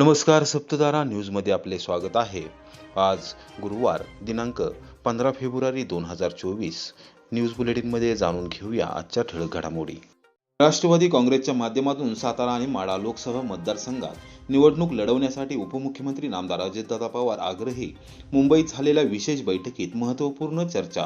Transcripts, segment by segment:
नमस्कार, सप्तधारा न्यूजमध्ये आपले स्वागत आहे। आज गुरुवार दिनांक 15 फेब्रुवारी 2024 न्यूज बुलेटिनमध्ये जाणून घेऊया आजच्या ठळक घडामोडी। राष्ट्रवादी काँग्रेसच्या माध्यमातून सातारा आणि माढा लोकसभा मतदारसंघात निवडणूक लढवण्यासाठी उपमुख्यमंत्री नामदार अजितदादा पवार आग्रही। मुंबईत झालेल्या विशेष बैठकीत महत्त्वपूर्ण चर्चा।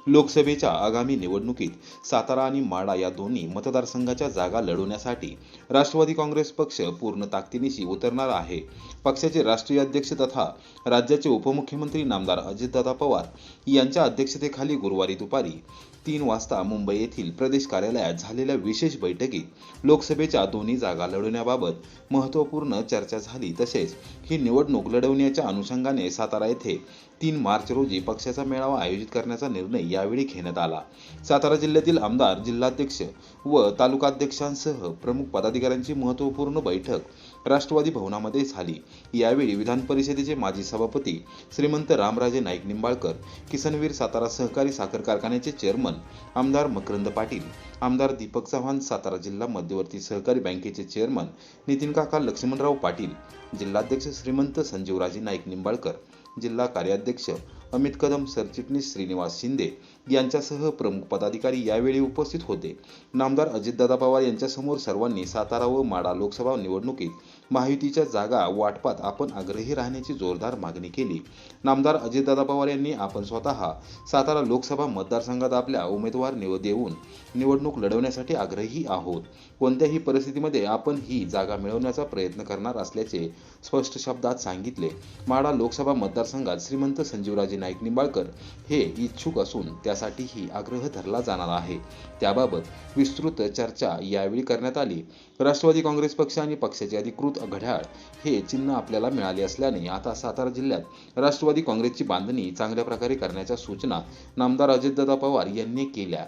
लोकसभेच्या आगामी निवडणुकीत सातारा आणि माढा या दोन्ही मतदारसंघाच्या जागा लढवण्यासाठी राष्ट्रवादी काँग्रेस पक्ष पूर्ण ताकदीनिशी उतरणार आहे। पक्षाचे राष्ट्रीय अध्यक्ष तथा राज्याचे उपमुख्यमंत्री नामदार अजितदादा पवार यांच्या अध्यक्षतेखाली गुरुवारी दुपारी 3 वाजता मुंबई येथील प्रदेश कार्यालयात झालेल्या विशेष बैठकीत लोकसभेच्या दोन्ही जागा लढवण्याबाबत महत्त्वपूर्ण चर्चा झाली। तसेच ही निवडणूक लढवण्याच्या अनुषंगाने सातारा येथे 3 मार्च रोजी पक्षाचा मेळावा आयोजित करण्याचा निर्णय यावेळी घेण्यात आला। सातारा जिल्ह्यातील आमदार, जिल्हाध्यक्ष व तालुकाध्यक्षांसह प्रमुख पदाधिकाऱ्यांची महत्त्वपूर्ण बैठक राष्ट्रवादी भवनामध्ये झाली। यावेळी विधान परिषदेचे माजी सभापती श्रीमंत रामराजे नाईक निंबाळकर, किसनवीर सातारा सहकारी साखर कारखान्याचे चेअरमन आमदार मकरंद पाटील, आमदार दीपक चव्हाण, सातारा जिल्हा मध्यवर्ती सहकारी बँकेचे चेअरमन नितीन काका लक्ष्मणराव पाटील, जिल्हाध्यक्ष श्रीमंत संजीवराजे नाईक निंबाळकर, जिल्हा कार्याध्यक्ष अमित कदम, सरचिटणीस श्रीनिवास शिंदे यांच्यासह प्रमुख पदाधिकारी यावेळी उपस्थित होते। नामदार अजितदादा पवार यांच्यासमोर सर्वांनी सातारा व माढा लोकसभा निवडणुकीत महायुतीच्या जागा वाटपात आपण आग्रही राहण्याची जोरदार मागणी केली। नामदार अजितदादा पवार यांनी आपण स्वतः सातारा लोकसभा मतदारसंघात आपल्या उमेदवार देऊन निवडणूक लढवण्यासाठी आग्रही आहोत। कोणत्याही परिस्थितीमध्ये आपण ही जागा मिळवण्याचा प्रयत्न करणार असल्याचे स्पष्ट शब्दात सांगितले। माढा लोकसभा मतदारसंघात श्रीमंत संजीवराजे नाईक निंबाळकर हे इच्छुक असून त्यासाठीही आग्रह धरला जाणार आहे। त्याबाबत विस्तृत चर्चा यावेळी करण्यात आली। राष्ट्रवादी काँग्रेस पक्ष आणि पक्षाचे अधिकृत घड्याळ हे चिन्ह आपल्याला मिळाले असल्याने आता सातारा जिल्ह्यात राष्ट्रवादी काँग्रेसची बांधणी चांगल्या प्रकारे करण्याच्या सूचना नामदार अजितदादा पवार यांनी केल्या।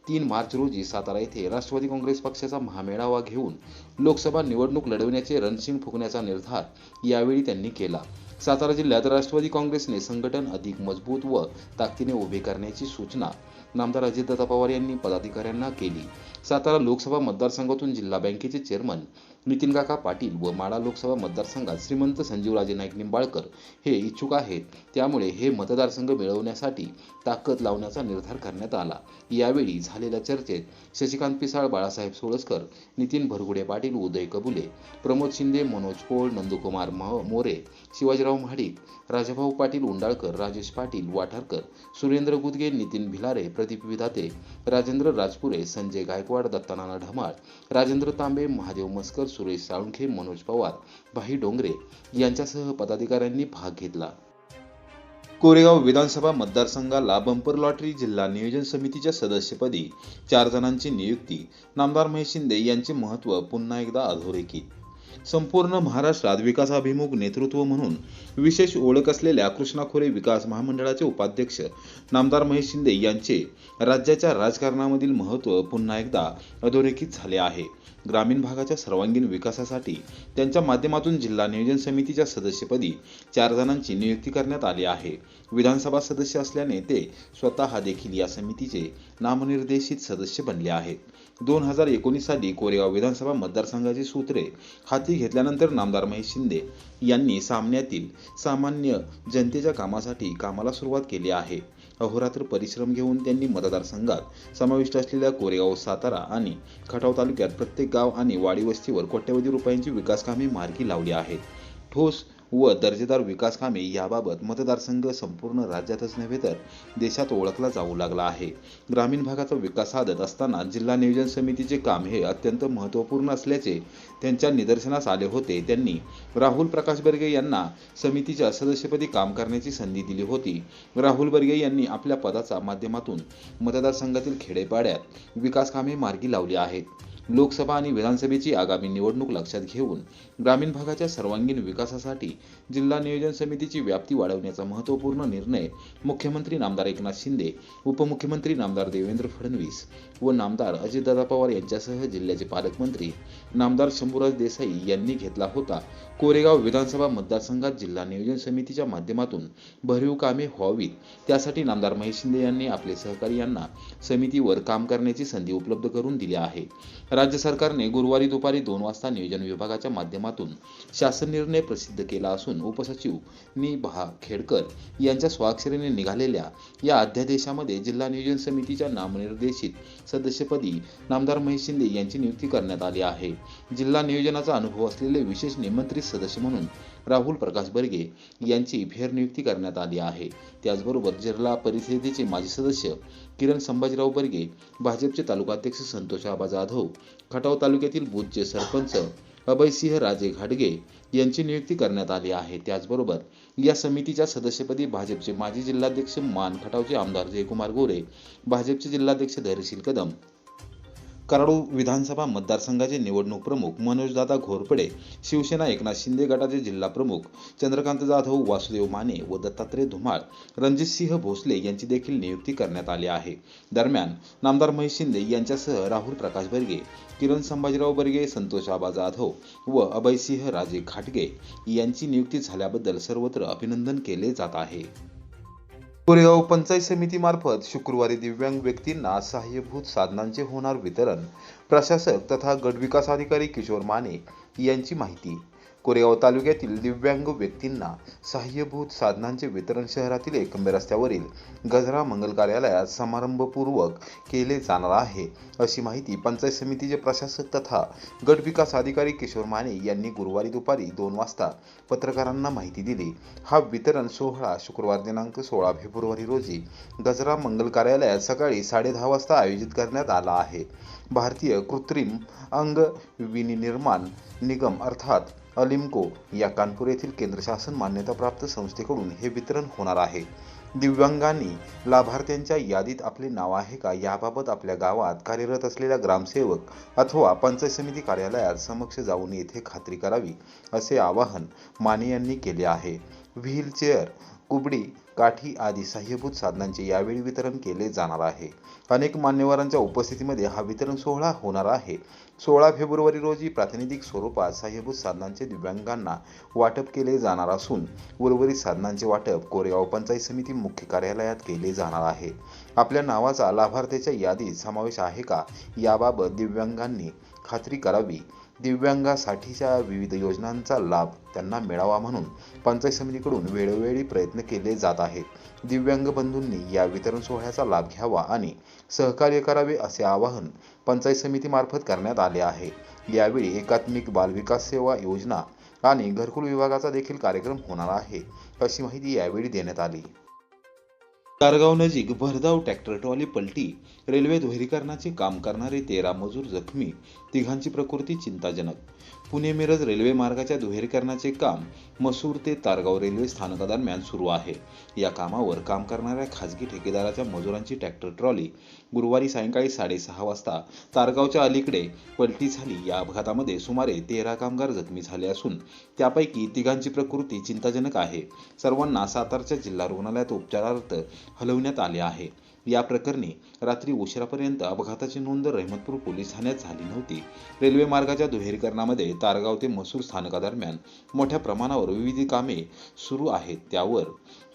3 मार्च रोजी सातारा येथे राष्ट्रवादी काँग्रेस पक्षाचा महामेळावा घेऊन लोकसभा निवडणूक लढवण्याचे रणशिंग फुंकण्याचा निर्धार यावेळी त्यांनी केला। सातारा जिल्ह्यात राष्ट्रवादी काँग्रेसने संघटन अधिक मजबूत व ताकदीने उभे करण्याची सूचना नामदार अजितदादा पवार यांनी पदाधिकाऱ्यांना केली। सातारा लोकसभा मतदारसंघातून जिल्हा बँकेचे चेअरमन नितीन काका पाटील व माढा लोकसभा मतदारसंघात श्रीमंत संजीवराजे नाईक निंबाळकर हे इच्छुक आहेत। त्यामुळे हे मतदारसंघ मिळवण्यासाठी ताकद लावण्याचा निर्धार करण्यात आला। यावेळी झालेल्या चर्चेत शशिकांत पिसाळ, बाळासाहेब सोळसकर, नितीन भरगुडे पाटील, उदय कबुले, प्रमोद शिंदे, मनोज पोळ, नंदकुमार मोरे, शिवाजीराव महाडिक, राजाभाऊ पाटील उंडाळकर, राजेश पाटील वाठारकर, सुरेंद्र गुदगे, नितीन भिलारे, प्रदीप विधाते, राजेंद्र राजपुरे, संजय गायकवाड, दत्तानाना ढमाळ, राजेंद्र तांबे, महादेव मस्कर, सुरेश साळुंखे, मनोज पवार, भाई डोंगरे यांच्यासह पदाधिकाऱ्यांनी भाग घेतला। कोरेगाव विधानसभा मतदारसंघाला बंपर लॉटरी। जिल्हा नियोजन समितीच्या सदस्यपदी 4 जणांची नियुक्ती। नामदार महेश शिंदे यांचे महत्त्व पुन्हा एकदा अधोरेखित। संपूर्ण महाराष्ट्रात विकासाभिमुख नेतृत्व म्हणून विशेष ओळख असलेल्या कृष्णा खोरे विकास महामंडळाचे उपाध्यक्ष नामदार महेश शिंदे यांचे राज्याच्या राजकारणामधील महत्त्व पुन्हा एकदा अधोरेखित झाले आहे। ग्रामीण भागाच्या सर्वांगीण विकासासाठी त्यांच्या माध्यमातून जिल्हा नियोजन समितीच्या सदस्यपदी 4 जणांची नियुक्ती करण्यात आली आहे। विधानसभा सदस्य असल्याने ते स्वतः देखील या समितीचे नामनिर्देशित सदस्य बनले आहेत। 2019 साली कोरेगाव विधानसभा मतदारसंघाची सूत्रे हाती घेतल्यानंतर नामदार महेश शिंदे यांनी सामन्यातील सामान्य जनतेच्या कामाला सुरुवात केली आहे। अहोरात्र परिश्रम घेऊन त्यांनी मतदारसंघात समाविष्ट असलेल्या कोरेगाव, सातारा आणि खटाव तालुक्यात प्रत्येक गाव आणि वाडी वस्तीवर कोट्यवधी रुपयांची विकासकामे मार्गी लावली आहेत। ठोस व दर्जेदार विकास कामे याबाबत मतदारसंघ संपूर्ण राज्यातच नव्हे तर देशात ओळखला जाऊ लागला आहे। ग्रामीण भागाचा विकास साधत असताना जिल्हा नियोजन समितीचे काम हे अत्यंत महत्त्वपूर्ण असल्याचे त्यांच्या निदर्शनास आले होते। त्यांनी राहुल प्रकाश बर्गे यांना समितीच्या सदस्यपदी काम करण्याची संधी दिली होती। राहुल बर्गे यांनी आपल्या पदाच्या माध्यमातून मतदारसंघातील खेडेपाड्यात विकास कामे मार्गी लावली आहेत। लोकसभा आणि विधानसभेची आगामी निवडणूक लक्षात घेऊन ग्रामीण भागाच्या सर्वांगीण विकासासाठी जिल्हा नियोजन समितीची व्याप्ती वाढवण्याचा महत्त्वपूर्ण निर्णय मुख्यमंत्री नामदार एकनाथ शिंदे, उपमुख्यमंत्री नामदार देवेंद्र फडणवीस व नामदार अजितदादा पवार यांच्यासह जिल्ह्याचे पालकमंत्री नामदार शंभूराज देसाई यांनी घेतला होता। कोरेगाव विधानसभा मतदारसंघात जिल्हा नियोजन समितीच्या माध्यमातून भरीव कामे व्हावीत त्यासाठी नामदार महेश शिंदे यांनी आपले सहकारी यांना समितीवर काम करण्याची संधी उपलब्ध करून दिली आहे। राज्य सरकारने गुरुवारी दुपारी 2 वाजता नियोजन विभागाच्या माध्यमातून शासन निर्णय प्रसिद्ध केला असून उपसचिव नि. भा. खेडकर यांच्या स्वाक्षरीने निघालेल्या या अध्यादेशामध्ये जिल्हा नियोजन समितीच्या नामनिर्देशित सदस्यपदी नामदार महेश शिंदे यांची नियुक्ती करण्यात आली आहे. जिल्हा नियोजनाचा अनुभव असलेले विशेष निमंत्रित सदस्य म्हणून राहुल प्रकाश बर्गे यांची फेरनियुक्ती करण्यात आली आहे. त्याचबरोबर जिल्हा परिषदेचे माजी सदस्य किरण संभाजीराव बर्गे, भाजपचे तालुकाध्यक्ष संतोष आबा जाधव, खटाव तालुक्यातील बुथचे सरपंच अभयसिंह राजे घाटगे यांची नियुक्ती करण्यात आली आहे. त्याचबरोबर या समितीच्या सदस्यपदी भाजपचे माजी जिल्हाध्यक्ष मान खटावचे आमदार जयकुमार गोरे, भाजपचे जिल्हाध्यक्ष धैर्यशील कदम, कराड विधानसभा मतदारसंघाचे निवडणूक प्रमुख मनोजदादा घोरपडे, शिवसेना एकनाथ शिंदे गटाचे जिल्हा प्रमुख चंद्रकांत जाधव, वासुदेव माने व दत्तात्रय धुमाळ, रणजितसिंह भोसले यांची देखील नियुक्ती करण्यात आली आहे. दरम्यान नामदार महेश शिंदे यांच्यासह राहुल प्रकाश बर्गे, किरण संभाजीराव बर्गे, संतोष आबा जाधव व अभयसिंह राजे घाटगे यांची नियुक्ती झाल्याबद्दल सर्वत्र अभिनंदन केले जात आहे. कोरेगाव पंचायत समितीमार्फत शुक्रवारी दिव्यांग व्यक्तींना सहाय्यभूत साधनांचे होणार वितरण. प्रशासक तथा गटविकास अधिकारी किशोर माने यांची माहिती. कोरेगाव तालुक्यातील दिव्यांग व्यक्तींना सहाय्यभूत साधनांचे वितरण शहरातील एकंबे रस्त्यावरील गजरा मंगल कार्यालयात समारंभपूर्वक केले जाणार आहे, अशी माहिती पंचायत समितीचे प्रशासक तथा गटविकास अधिकारी किशोर माने यांनी गुरुवारी दुपारी 2 वाजता पत्रकारांना माहिती दिली. हा वितरण सोहळा शुक्रवार दिनांक 16 फेब्रुवारी रोजी गजरा मंगल कार्यालयात सकाळी 10:30 वाजता आयोजित करण्यात आला आहे. भारतीय कृत्रिम अंग विनिर्माण निगम अर्थात अलिम्को या कानपूर येथील केंद्र शासन मान्यताप्राप्त संस्थेकडून हे वितरण होणार आहे. दिव्यांगांनी लाभार्थ्यांच्या यादीत आपले नाव आहे का याबाबत आपल्या गावात कार्यरत असलेल्या ग्रामसेवक अथवा पंचायत समिती कार्यालयात समक्ष जाऊन येथे खात्री करावी, असे आवाहन माने यांनी केले आहे. व्हीलचेअर, कुबडी, काठी आदी सहाय्यभूत साधनांचे यावेळी वितरण केले जाणार आहे. अनेक मान्यवरांच्या उपस्थितीमध्ये हा वितरण सोहळा होणार आहे. 16 फेब्रुवारी रोजी प्रातिनिधिक स्वरूपात सहाय्यभूत साधनांचे दिव्यांगांना वाटप केले जाणार असून उर्वरित साधनांचे वाटप कोरेगाव पंचायत समिती मुख्य कार्यालयात केले जाणार आहे. आपल्या नावाचा लाभार्थ्याच्या यादीत समावेश आहे का याबाबत दिव्यांगांनी खात्री करावी. दिव्यांगासाठीच्या विविध योजनांचा लाभ त्यांना मिळावा म्हणून पंचायत समितीकडून वेळोवेळी प्रयत्न केले जात आहेत. दिव्यांग बंधूंनी या वितरण सोहळ्याचा लाभ घ्यावा आणि सहकार्य करावे, असे आवाहन पंचायत समितीमार्फत करण्यात आले आहे. यावेळी एकात्मिक बाल विकास सेवा योजना आणि घरकुल विभागाचा देखील कार्यक्रम होणार आहे, अशी माहिती यावेळी देण्यात आली. तारगाव नजीक भरधाव ट्रॅक्टर ट्रॉली पलटी, रेल्वे दुहेरीकरणाचे काम करणारे 13 मजूर जखमी, तिघांची प्रकृती चिंताजनक. पुणे मिरज रेल्वे मार्गाच्या दुहेरीकरणाचे काम मसूर ते तारगाव रेल्वे स्थानकादरम्यान सुरू आहे. या कामावर काम करणाऱ्या खासगी ठेकेदाराच्या मजुरांची ट्रॅक्टर ट्रॉली गुरुवारी सायंकाळी 6:30 वाजता तारगावच्या अलीकडे पलटी झाली. या अपघातामध्ये सुमारे 13 कामगार जखमी झाले असून त्यापैकी तिघांची प्रकृती चिंताजनक आहे. सर्वांना सातारच्या जिल्हा रुग्णालयात उपचारार्थ हलवण्यात आले आहे. या प्रकरणी रात्री उशिरापर्यंत अपघाताची नोंद रहमतपूर पोलीस ठाण्यात झाली नव्हती. रेल्वे मार्गाच्या दुहेरीकरणामध्ये तारगाव ते मसूर स्थानकादरम्यान मोठ्या प्रमाणावर विविध कामे सुरू आहेत. त्यावर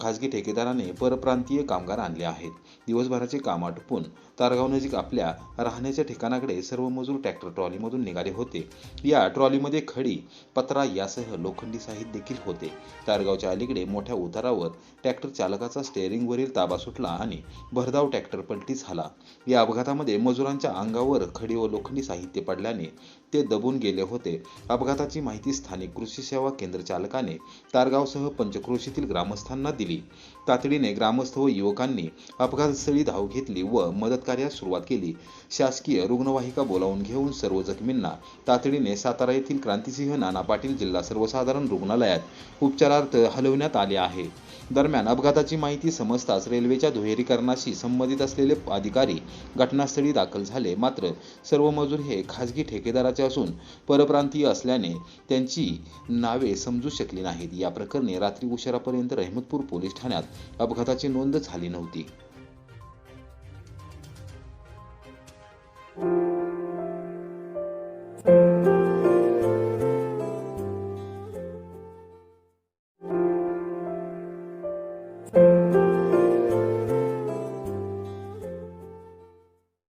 खासगी ठेकेदाराने परप्रांतीय कामगार आणले आहेत. दिवसभराचे काम आटोपून तारगाव नजीक आपल्या राहण्याच्या ठिकाणाकडे सर्व मजूर ट्रॅक्टर ट्रॉलीमधून निघाले होते. या ट्रॉलीमध्ये खडी, पत्रा यासह लोखंडी साहित्य देखील होते. तारगावच्या अलीकडे मोठ्या उतारावर ट्रॅक्टर चालकाचा स्टेअरिंगवरील ताबा सुटला आणि भरधाव ट्रॅक्टर पलटी झाला. या अपघातामध्ये मजुरांच्या अंगावर खडी व लोखंडी साहित्य पडल्याने ते दबून गेले होते. अपघाताची माहिती स्थानिक कृषी सेवा केंद्र चालकाने तारगावसह पंचक्रोशीतील ग्रामस्थांना दिली. तातडीने ग्रामस्थ व युवकांनी अपघातस्थळी धाव घेतली व मदत कार्यास सुरुवात केली. शासकीय रुग्णवाहिका बोलावून घेऊन सर्व जखमींना तातडीने सातारा येथील क्रांतिसिंह नाना पाटील जिल्हा सर्वसाधारण रुग्णालयात उपचारार्थ हलवण्यात आले आहे. दरम्यान अपघाताची माहिती समजताच रेल्वेच्या दुहेरीकरणाशी संबंधित असलेले अधिकारी घटनास्थळी दाखल झाले. मात्र सर्व मजूर हे खासगी ठेकेदाराचे असून परप्रांतीय असल्याने त्यांची नावे समजू शकली नाहीत. या प्रकरणी रात्री उशिरापर्यंत रहमतपूर पोलीस ठाण्यात अपघाताची नोंद झाली नव्हती.